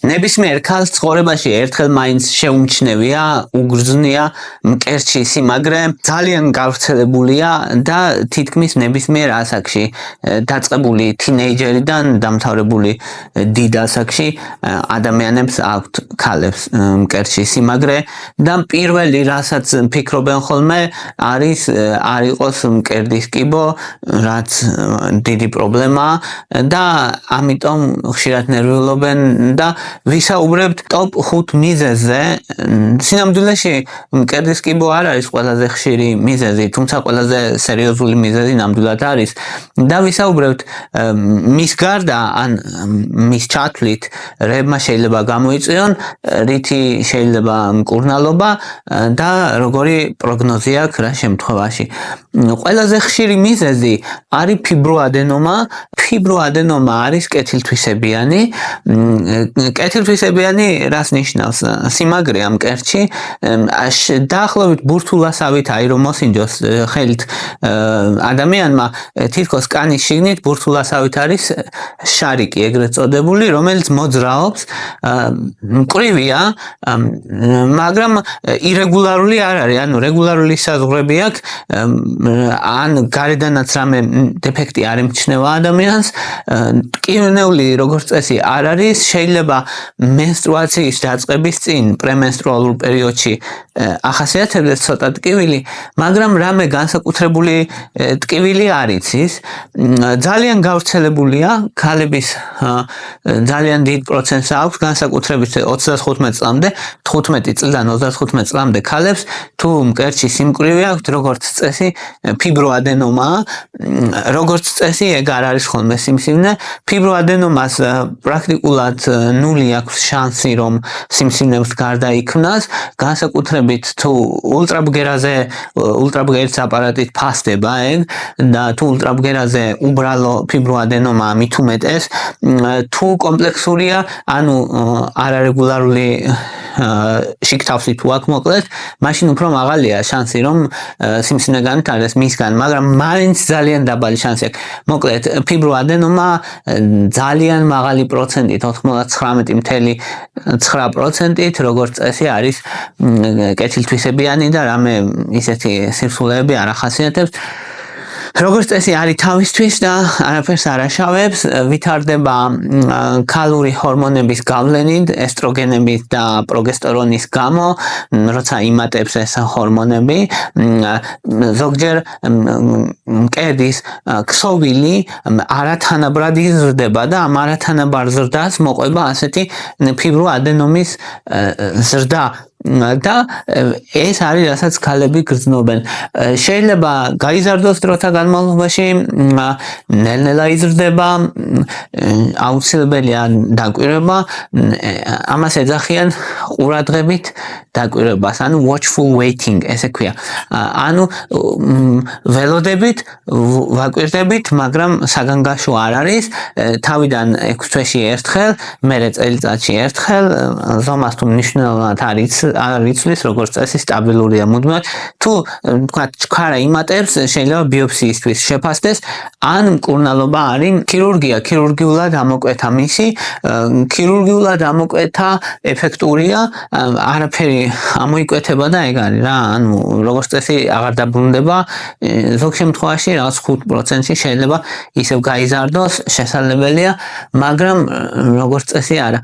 ნებისმიერ ქალს ცხოვრებაში ერთხელ მაინც შეუმჩნევია, უგრძნია მკერდში სიმაგრე, ძალიან გავრცელებულია და თითქმის ნებისმიერ ასაკში, დაწყებული თინეიჯერიდან დამთავრებული დიდ ასაკში ადამიანებს აქვთ ქალებს მკერდში სიმაგრე და პირველი რასაც ფიქრობენ ხოლმე არის არ იყოს მკერდის კიბო, რაც დიდი პრობლემაა და ამიტომ ხშირად ნერვიულობენ და ვისაუბრებთ ტოპ 5 მიზეზზე. სინამდვილეში მკერდის კიბო არ არის ყველაზე ხშირი მიზეზი, თუმცა ყველაზე სერიოზული მიზეზი ნამდვილად არის და ვისაუბრებთ მის გარდა ან მის ჩათვლით რებმა შეიძლება გამოიწვიონ, რითი შეიძლება მკურნალობა და როგორი პროგნოზი აქვს რა შემთხვევაში. ყველაზე ხშირი მიზეზი არის ფიბროადენომა. ფიბროადენომა არის კეთილთვისებიანი. კეთილთვისებიანი რას ნიშნავს? სიმაგრე ამ მკერდში დაახლოებით ბურთულასავით აი რომ მოსინჯოს ხელით ადამიანმა თითქოს კანის შიგნით ბურთულასავით არის შარიკი ეგრეთ წოდებული, რომელიც მოძრაობს, მკვრივია, მაგრამ ირეგულარული არ არის, ანუ რეგულარული საზღვრები აქვს, ან გარედანაც რამე დეფექტი არ ემჩნევა ადამიანს, ტკივნეული როგორც წესი არ არის, შეიძლება მენსტრუაციის დაწყების წინ პრემენსტრუალურ პერიოდში ახასიათებდეს ცოტა ტკივილი, მაგრამ რამე განსაკუთრებული ტკივილი არ იცის. ძალიან გავრცელებულია ქალების ძალიან დიდ პროცენტს აქვს განსაკუთრებით 35 წლამდე, 15 წლიდან 35 წლამდე ქალებს თუ მკერდში სიმკვრივე აქვთ, როგორც წესი ფიბროადენომაა, როგორც წესი ეგ არ არის ხოლმე სიმსივნე. ფიბროადენომას პრაქტიკულად ნული აქვს შანსი რომ სიმსივნეებს გარდაიქმნას, განსაკუთრებით თუ ულტრაბგერაც აპარატით ფასდება ეგ და თუ ულტრაბგერაზე უბრალო ფიბროადენომაა მით უმეტეს, თუ კომპლექსურია, ანუ არარეგულარული შიგთავსი თუ აქვს მოკლედ, მაშინ უფრო მაღალია შანსი რომ სიმსივნე განვითარდეს მისგან, მაგრამ მაინც ძალიან დაბალი შანსი აქვს. მოკლედ ფიბროადენომა ძალიან მაღალი პროცენტით 99.9%-ით როგორც წესი არის კეთილთვისებიანი და რამე ისეთი სირთულეები არ ახასიათებს. როგორც წესი არის თავისთვის და არაფერს არ აშავებს, ვითარდება ქალური ჰორმონების გავლენით, ესტროგენების და პროგესტერონის გამო, როცა იმატებს ეს ჰორმონები, ზოგჯერ მკერდის ქსოვილი არათანაბრად იზრდება და ამ არათანაბარ ზრდას მოყვება ასეთი ფიბროადენომის ზრდა. და ეს არის რასაც ქალები გრძნობენ. შეიძლება გაიზარდოს დროთა განმავლობაში, ნელ-ნელა იზრდება, აუცილებელია დაკვირვება, ამას ეძახიან ყურადღებით დაკვირვებას, ანუ watchful waiting, ესე ქვია. ანუ ველოდებით, ვაკვირდებით, მაგრამ საგანგაშო არ არის, თავიდან 6 თვეში ერთხელ, მერე წელიწადში ერთხელ, ზომას თუ მნიშვნელოვნად არ იცვლის, როგორც წესი სტაბილურია მუდმივად. თუ თქვათ ჩქარა იმატებს, შეიძლება ბიოპსიისთვის შეფასდეს, ან მკურნალობა არის ქირურგიულად ამოკვეთა მისი, ქირურგიულად ამოკვეთა ეფექტურია, არაფერი ამოიკვეთება და ეგ არის რა, ანუ როგორც წესი აღარ დაბრუნდება, ზოგ შემთხვევაში რაღაც 5%-ში შეიძლება ისევ გაიზარდოს, შესაძლებელია, მაგრამ როგორც წესი არა.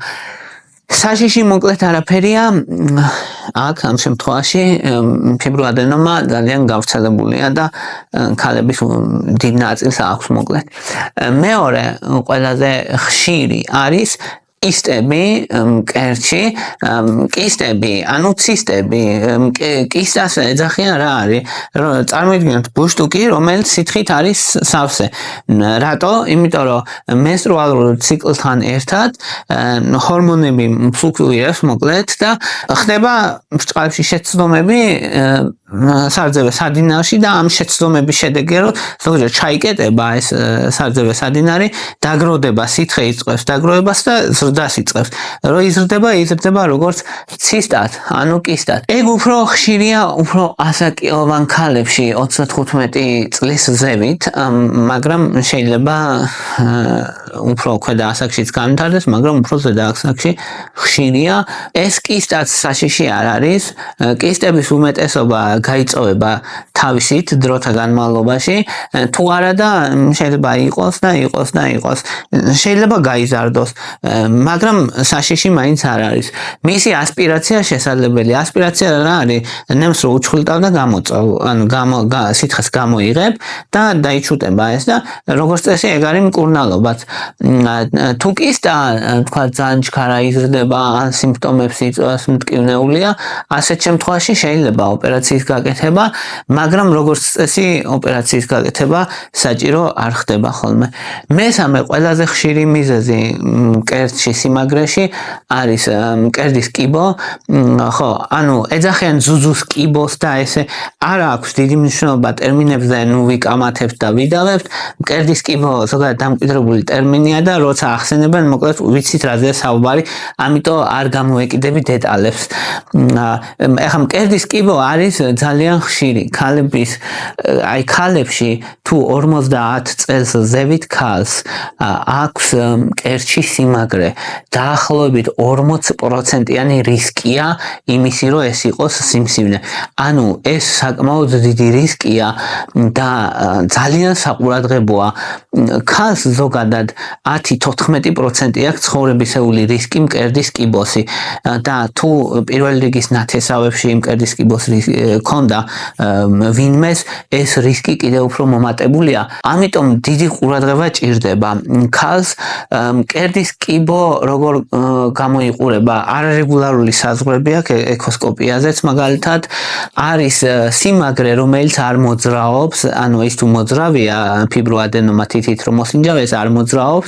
საშიში მოკლედ არაფერია, აქ ამ შემთხვევაში ფიბროადენომა ძალიან გავრცელებულია და ქალების დიდ ნაწილს აქვს მოკლედ. მეორე ყველაზე ხშირი არის კისტები მკერდში, კისტები, ანუ ცისტები, კისტას ეძახიან რა არის? წარმოიდგინოთ ბუშტუკი, რომელიც სითხით არის სავსე. რატო? იმიტომ რომ მენსტრუალურ ციკლთან ერთად ჰორმონები ფლუქტუირებს მოკლედ და ხდება ბრწყალებში შეცდომები სარძევე სადინარში და ამ შეცდომების შედეგად ზოგჯერ ჩაიკეტება ეს სარძევე სადინარი, დაგროვდება, სითხე იწყებს დაგროვებას და ზრდას იწყებს. რო იზრდება როგორც ცისტად, ანუ კისტად. ეგ უფრო ხშირია, უფრო ასაკოვან ქალებში 35 წლის ზევით, მაგრამ შეიძლება უფრო ქვედა ასაკშიც განვითარდეს, მაგრამ უფრო ზედა ასაკში ხშირია. ეს კისტაც საშიში არ არის. კისტების უმეტესობა გაიწოვება თავისით დროთა განმავლობაში. თუ არა და შეიძლება იყოს. შეიძლება გაიზარდოს, მაგრამ საშიში მაინც არ არის. მისი ასპირაცია შესაძლებელი. ასპირაცია რა არის? ნემს რო უჩხვლტავ და გამოწევ, ანუ სითხეს გამოიღებ და დაიჩუტება ეს და როგორც წესი ეგ არის მკურნალობაც. თუ კისტა თქვა ძალიან ჩქარა იზრდება, სიმპტომებს იწვევს, მტკივნეულია, ასეთ შემთხვევაში შეიძლება ოპერაციის გაკეთება, მაგრამ როგორც წესი ოპერაციის გაკეთება საჭირო არ ხდება ხოლმე. მესამე ყველაზე ხშირი მიზეზი მკერდში სიმაგრეში არის მკერდის კიბო, ხო, ანუ ეძახიან ზუზუს კიბოს და ესე არ აქვს დიდი მნიშვნელობა ტერმინებზე, ნუ ვიკამათებთ და ვიდავებთ. მკერდის კიბო ზოგადად დამკვიდრებული ტერმინია და როცა ახსენებენ, მოკლედ ვიცით რაზეა საუბარი, ამიტომ არ გამოვეკიდები დეტალებს. ეხლა მკერდის კიბო არის ძალიან ხშირი. ქალებში თუ 50 წელს ზევით ქალს აქვს მკერდში სიმაგრე, დაახლოებით 40%-იანი რისკია იმისი, რომ ეს იყოს სიმსივნე. ანუ ეს საკმაოდ დიდი რისკია და ძალიან საყურადღებოა. ქალს ზოგადად 10-14% აქვს ცხოვრებისეული რისკი მკერდის კიბოსი და თუ პირველი რიგის ნათესავებში მკერდის კიბოსი ქონდა ვინმეს, ეს რისკი კიდევ უფრო მომატებულია. ამიტომ დიდი ყურადღება ჭირდება. ქალს მკერდის კიბო როგორ გამოიყურება? არარეგულარული საზღვრები აქვს ეკოსკოპიაზეც მაგალითად, არის სიმაგრე, რომელიც არ მოძრაობს, ანუ ის თუ მოძრავია ფიბროადენომათითით რომ მოსინჯავეს არ მოძრაობს,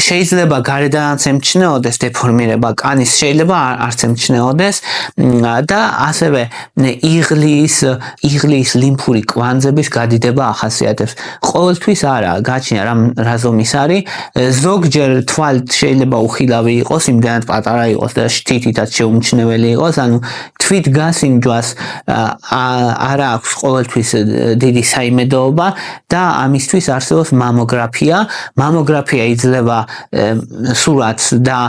შეიძლება გარედანაც ემჩნეოდეს დეფორმირება კანის, შეიძლება არც ემჩნეოდეს და ასევე იღლის ლიმფური კვანძების გადიდება ახასიათებს. ყოველთვის არა, გაჩნია რა ზომის არის, ზოგჯერ თვალით შეიძლება უხილავი იყოს, იმდენად პატარა იყოს და შთითითაც შეუმჩნეველი იყოს, ანუ თვით გასინჯვას არ აქვს ყოველთვის დიდი საიმედოობა და ამისთვის არსებობს მამოგრაფია. მამოგრაფია იძლევა სურათს და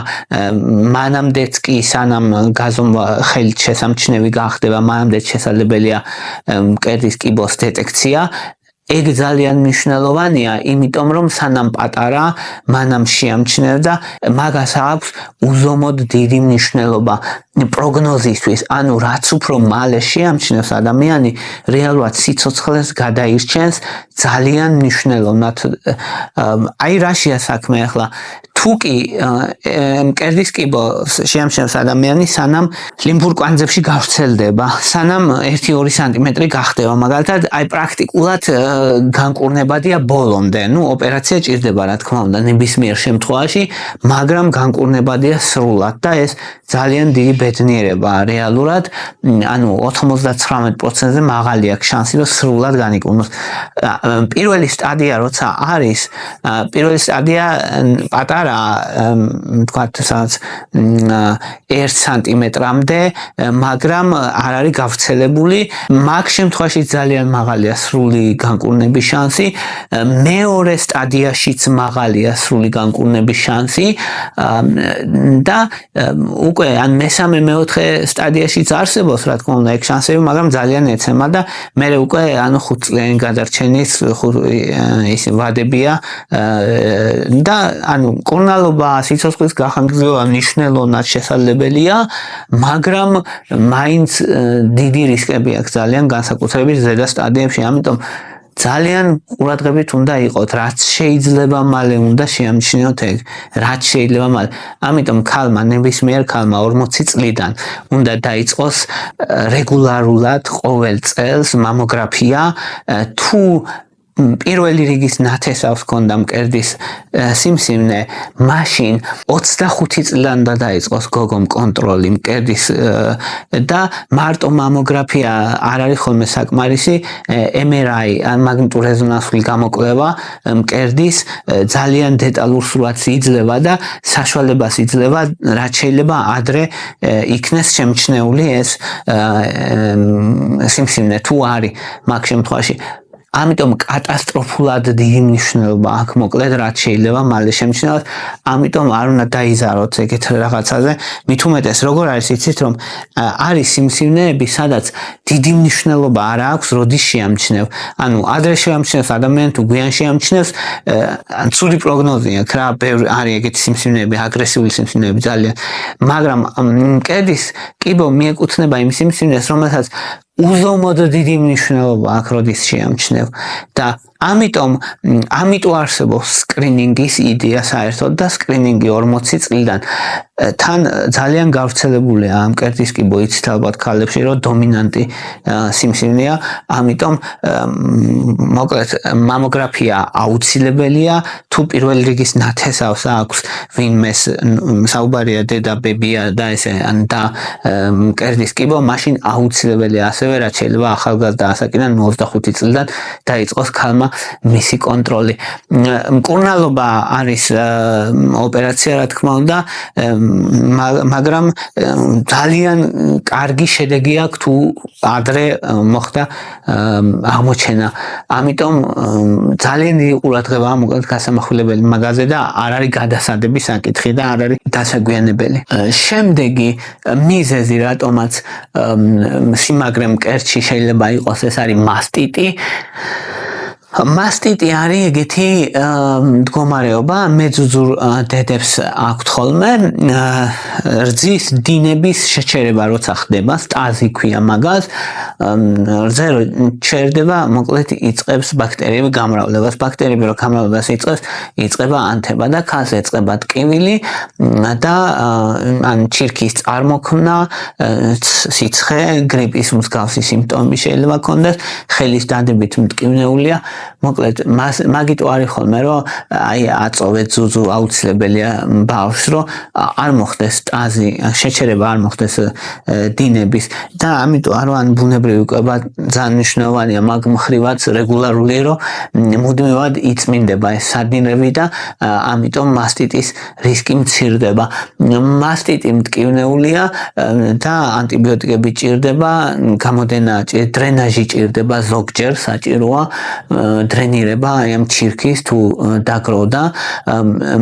მანამდეც კი სანამ გაზომვა ხელით შესამჩნევი გახდება, მანამდეც შესაძლებელია მკერდის კიბოს დეტექცია. ეგ ძალიან მნიშვნელოვანია, იმიტომ რომ სანამ პატარა, მანამ შეამჩნევდა, მაგას აქვს უზომოდ დიდი მნიშვნელობა პროგნოზისთვის, ანუ რაც უფრო მალე შეამჩნევს ადამიანი, რეალურად სიცოცხლეს გადაირჩენს ძალიან მნიშვნელოვნად. აი რაშია საქმე ახლა? თუ კი მკერდის კიბო შეამჩნევს ადამიანი, სანამ ლიმფურ კვანძებში გავრცელდება, სანამ 1-2 სანტიმეტრი გახდება, მაგალითად, აი პრაქტიკულად განკურნებადია ბოლომდე. ნუ ოპერაცია ჭირდება, რა თქმა უნდა, ნებისმიერ შემთხვევაში, მაგრამ განკურნებადია სრულად და ეს ძალიან დიდი ბედნიერებაა რეალურად, ანუ 99%-ზე მაღალი აქვს შანსი, რომ სრულად განიკურნოს. პირველი სტადია როცა არის, პირველი სტადია პატარა, თქვათ, სადაც 1 სანტიმეტრამდე, მაგრამ არ არის გავრცელებული. მაგ შემთხვევაში ძალიან მაღალია სრული განკურნების შანსი, მეორე სტადიაშიც მაღალია სრული განკურნების შანსი და უკვე ან მესამე მეოთხე სტადიაშიც არსებობს, რა თქმა უნდა, ეგ შანსები, მაგრამ ძალიან ეცემა და მერე უკვე ანუ 5 წლიანი გადარჩენის ის ვადებია და ანუ მკურნალობა, სიცოცხლის გახანგრძლივება მნიშვნელოვნად შესაძლებელია, მაგრამ მაინც დიდი რისკები აქვს ძალიან განსაკუთრებით ზედა სტადიებში, ამიტომ ძალიან ყურადღებით უნდა იყოთ, რაც შეიძლება მალე უნდა შეამჩნიოთ ეგ, რაც შეიძლება მალე. ამიტომ ნებისმიერ ქალმა 40 წლიდან უნდა დაიწყოს რეგულარულად ყოველ წელს მამოგრაფია, თუ პირველი რიგის ნათესავს ქონდა მკერდის სიმსივნე, მაშინ 25 წლიდან უნდა დაიწყოს გოგომ კონტროლი მკერდის და მარტო მამოგრაფია არ არის ხოლმე საკმარისი, MRI ან მაგნიტურ რეზონანსული გამოკვლევა მკერდის ძალიან დეტალურ სურათს იძლევა და საშუალებას იძლევა, რაც შეიძლება ადრე იქნეს შემჩნეული ეს სიმსივნე თუ არის მაგ შემთხვევაში. ამიტომ კატასტროფულად დიდი მნიშვნელობა აქვს მოკლედ რაც შეიძლება მალე შემჩნევად, ამიტომ არ უნდა დაიზაროთ ეგეთ რაღაცაზე. მით უმეტეს როგორ არის იცით რომ არის სიმსივნეები, სადაც დიდი მნიშვნელობა არ აქვს, როდის შეამჩნევ. ანუ ადრე შეამჩნევს ადამიანი თუ გვიან შეამჩნევს, ცუდი პროგნოზია, რა ბევრი არის ეგეთი სიმსივნეები, აგრესიული სიმსივნეები ძალიან. მაგრამ მკერდის კიბო მიეკუთვნება იმ სიმსივნეს, რომელსაც უზომოდ დიდი მნიშვნელობა აქვს, როდის შეამჩნევ და ამიტომ არსებობს სკრინინგის იდეა საერთოდ და სკრინინგი 40 წლიდან თან ძალიან გავრცელებულია ამ მკერდის კიბო, იცით ალბათ ქალებში რომ დომინანტი სიმსივნეა, ამიტომ მოკლედ მამოგრაფია აუცილებელია თუ პირველი რიგის ნათესავს აქვს ვინმეს საუბარია დედა ბებია და ესე და მკერდის კიბო, მაშინ აუცილებელია ასევე რაც შეიძლება ახალგაზრდა ასაკიდან 25 წლიდან დაიწყოს ქალმა მისი კონტროლი. მკურნალობა არის ოპერაცია რა თქმა უნდა, მაგრამ ძალიან კარგი შედეგი აქვს თუ ადრე მოხდა აღმოჩენა. ამიტომ ძალიან დიდი ყურადღებაა მოკლედ გასამახვილებელი მაგაზე და არ არის გადასადების საკითხი და არ არის დასაგვიანებელი. შემდეგი მიზეზი რატომაც სიმაგრე მკერდში შეიძლება იყოს ეს არის მასტიტი. მასტიტი არის ეგეთი მდგომარეობა, მეძუძურ დედებს აქვთ ხოლმე რძის დინების შეჩერება როცა ხდება, სტაზი ქვია მაგას, რძე რო ჩერდება, მოკლედ იწყებს ბაქტერიები გამრავლებას. ბაქტერიები რო გამრავლებას იწყებს, იწყება ანთება და ქალს ეწყება ტკივილი და ან ჩირქის წარმოქმნა, სიცხე, გრიპის მსგავსი სიმპტომები შეიძლება ჰქონდეს, ხელის დადებით მტკივნეულია. მოკლედ მაგიტო არის ხოლმე რომ აი აწოვეთ ზუზუ აუცილებელია ბავშვს რომ არ მოხდეს სტაზი, შეჩერება არ მოხდეს დინების და ამიტომ ან ბუნებრივი კვება ძალიან მნიშვნელოვანია მაგ მხრივაც რეგულარული რომ მუდმივად იწმინდება ეს სადინები და ამიტომ მასტიტის რისკი მცირდება. მასტიტი მტკივნეულია და ანტიბიოტიკები ჭირდება, გამოდენა დრენაჟი ჭირდება, ზოგჯერ საჭიროა დრენირება აი ამ ჩირქის თუ დაგროვდა,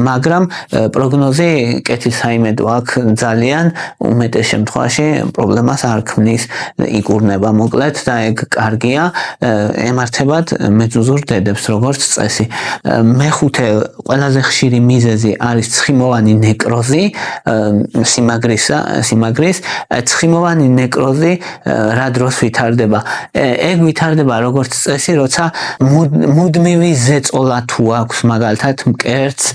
მაგრამ პროგნოზი კეთილსაიმედო აქვს ძალიან, უმეტეს შემთხვევაში პრობლემას არ ქმნის, იკურნება მოკლედ და ეგ კარგია, ემართებათ მეძუძურ დედებს როგორც წესი. მეხუთე ყველაზე ხშირი მიზეზი არის ცხიმოვანი ნეკროზი, სიმაგრის ცხიმოვანი ნეკროზი რა დროს ვითარდება? ეგ ვითარდება როგორც წესი, როცა მუდმივი ზეწოლა თუ აქვს მაგალითად მკერდს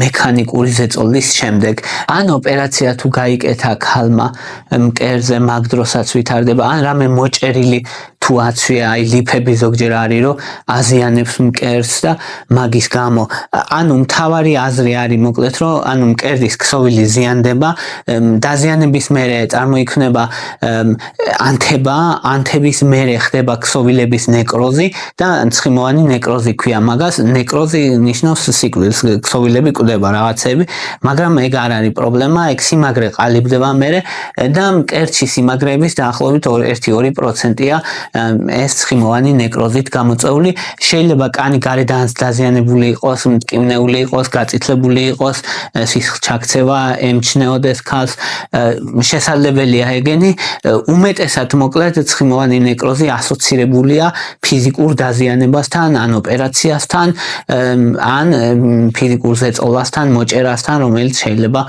მექანიკური ზეწოლის შემდეგ, ან ოპერაცია თუ გაიკეთა ქალმა მკერდზე მაგ დროსაც ვითარდება, ან რამე მოჭერილი თუ აცვია, აი ლიფები ზოგჯერ არის რომ აზიანებს მკერდს და მაგის გამო, ანუ მთავარი აზრი არის მოკლედ რომ ანუ მკერდის ქსოვილი ზიანდება, დაზიანების მერე წარმოიქმნება ანთება, ანთების მერე ხდება ქსოვილების ნეკროზი და ცხიმოვანი ნეკროზი ქვია მაგას. ნეკროზი ნიშნავს სიკვდილს, ქსოვილები კვდება რაღაცები, მაგრამ ეგ არ არის პრობლემა, ეგ სიმაგრე ყალიბდება მერე და მკერდში სიმაგრეების დაახლოებით 1-2%-ია ეს ცხიმოვანი ნეკროზით გამოწვეული. შეიძლება კანი გარედან დაზიანებული იყოს, მტკივნეული იყოს, გაწითლებული იყოს, სისხლჩაქცევა ემჩნეოდეს ქალს, შესაძლებელია ეგენი. უმეტესად მოკლედ ცხიმოვანი ნეკროზი ასოცირებულია ფიზიკურ დაზიანებასთან, ან ოპერაციასთან, ან ფიზიკურ ზეწოლასთან, მოჭერასთან, რომელიც შეიძლება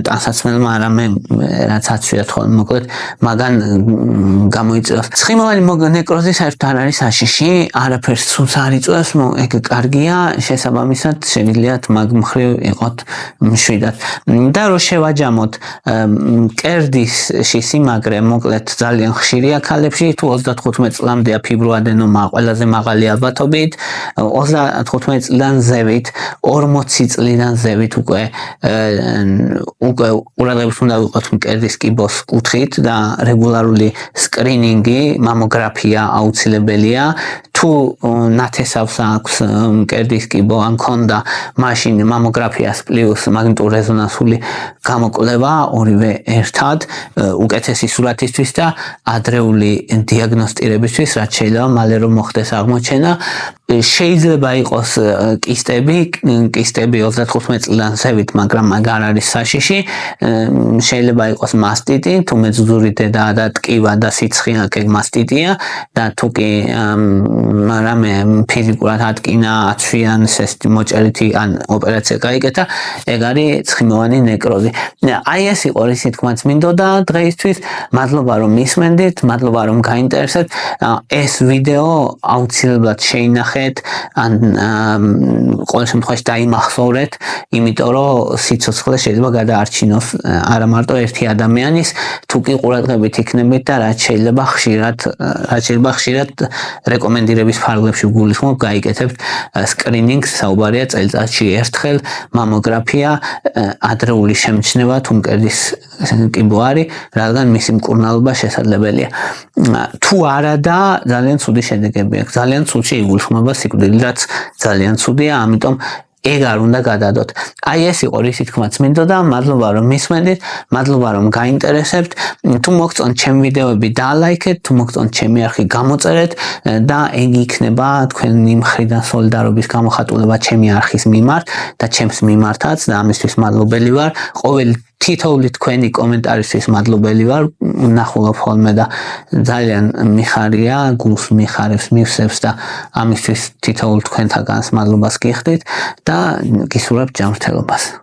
ტანსაცმელმა არამე რაც აცვიათ ხოლმე, მოკლედ მაგან გამოიწვევს. ცხიმოვანი ნეკროზი საერთოდ არ არის აშიში, არაფერს ცუდს არ იწვევს, ეგ კარგია, შესაბამისად შეგიძლიათ მაგ მხრივ იყოთ მშვიდად. და რო შევაჯამოთ მკერდში სიმაგრე მოკლედ ძალიან ხშირია ქალებში, თუ 35 წლამდეა ფიბროადენომა ყველაზე მაღალი ალბათობით, 35 წლიდან ზევით, 40 წლიდან ზევით უკვე უკვე ყურადღებით უნდა ვიყოთ მკერდის კიბოს კუთხით და რეგულარული სკრინინგი, მამოგრაფია აუცილებელია. თუ ნათესავს აქვს მკერდის კიბო ან ქონდა, მაშინ მამოგრაფიას პლუს მაგნიტურ რეზონანსული გამოკვლევა ორივე ერთად უკეთესი სურათისთვის და ადრეული დიაგნოსტირებისთვის, რაც შეიძლება მალე რომ მოხდეს აღმოჩენა. შეიძლება იყოს კისტები 35 წლიდან ზევით, მაგრამ მაგ არ არის საშიში. შეიძლება იყოს მასტიტი, თუ მეძძური დედა და ტკივა და სიცხეა კი მასტიტია და თუ კი რამე ფიზიკურად ატკინა, აცვიან, სესტი მოჭერითი ან ოპერაცია გაიკეთა, ეგ არის ცხიმოვანი ნეკროზი. აი ეს იყო რისი თქმაც მინდოდა დღეისთვის. მადლობა რომ მისმენდით, მადლობა რომ გაინტერესებთ. ეს ვიდეო აუცილებლად შეინახეთ, ან ყოველ შემთხვევაში დაიმახსოვრეთ, იმიტომ რომ სიცოცხლე შეიძლება გადაარჩინოს არა მარტო ერთი ადამიანის, თუ კი ყურადღებით იქნებით და რაც შეიძლება ხშირად რეკომენდირების ფარგლებში გულისხმობ, გაიკეთებთ სკრინინგს, საუბარია წელიწადში ერთხელ, მამოგრაფია, ადრეული შემჩნევა თუ მკერდის კიბო არის, რადგან მისი მკურნალობა შესაძლებელია. თუ არა და ძალიან ცუდი შედეგები აქვს, ძალიან ცუდში იგულისხმება სიკვდილი, რაც ძალიან ცუდია, ამიტომ ეგ არ უნდა გადადოთ. აი ეს იყო რისი თქმაც მინდოდა, მადლობა რომ მისმენდით, მადლობა რომ გაინტერესებთ. თუ მოგწონთ ჩემი ვიდეოები, დალაიქეთ, თუ მოგწონთ ჩემი არხი, გამოწერეთ და ეგ იქნება თქვენი მხრიდან სოლიდარობის გამოხატულება ჩემი არხის მიმართ და ჩემს მიმართაც და ამისთვის მადლობელი ვარ. თითოეული თქვენი კომენტარისთვის მადლობელი ვარ, ნახულობ ხოლმე და ძალიან მიხარია, გულს მიხარებს, მივსებს და ამისთვის თითოეულ თქვენთაგანს მადლობას გიხდით და გისურვებთ ჯანმრთელობას.